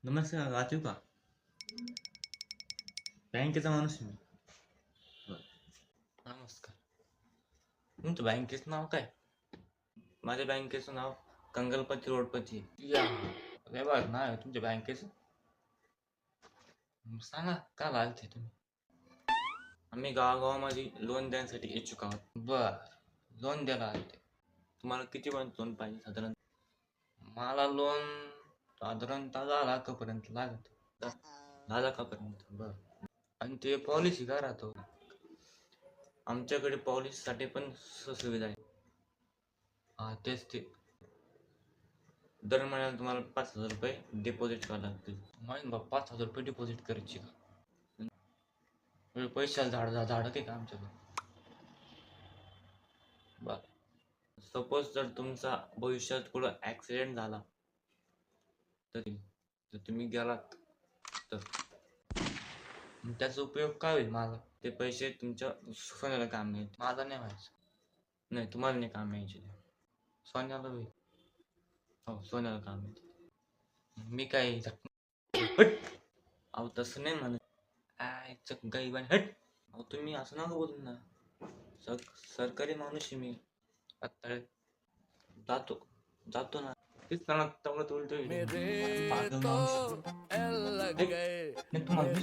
नमस्कार, राजीव का? बँकेचा माणूस आहे मी. बरं. नमस्कार. तुमच्या बँकेचं नाव काय? माझ्या बँकेचं नाव कंगलपती रोडपती आहे. या लय भारी नाव आहे तुमच्या बँकेचं. सांगा का आलते तुम्ही? आम्ही गावागावामध्ये लोन देण्यासाठी इच्छुक आहोत. बर, लोन द्यायला आलते. तुम्हाला किती पर्यंत लोन पाहिजे साधारण? मला लोन साधारणतः 10 लाखापर्यंत लागत. 10 लाखापर्यंत, बर. आणि ते पॉलिसी काय राहतो? आमच्याकडे पॉलिसीसाठी पण सुविधा आहे. हा तेच ते. दर महिन्याला तुम्हाला 5,000 रुपये डिपॉझिट करावे लागतील. माहीत बा 5,000 रुपये डिपॉझिट करायची का? पैशाला झाड ते का आमच्याकडे? बर. सपोज जर तुमचा भविष्यात कुठं ॲक्सिडेंट झाला तर तुम्ही गेलात तर त्याचा उपयोग काय होईल मला? ते पैसे तुमच्या सोन्याला काम येईल. मला नाही व्हायचं. नाही, तुम्हाला नाही काम यायचे ते. सोन्याला होईल. हो, सोन्याला काम येईल. मी काय हट! अहो तसं नाही म्हणत. आयचं गाईबान हट! अहो तुम्ही असं नका बोलू ना. सरकारी माणूस आहे मी. आता जातो जातो ना. तेच त्यांना तेवढं उलटं पागल माणूस. तुम्हाला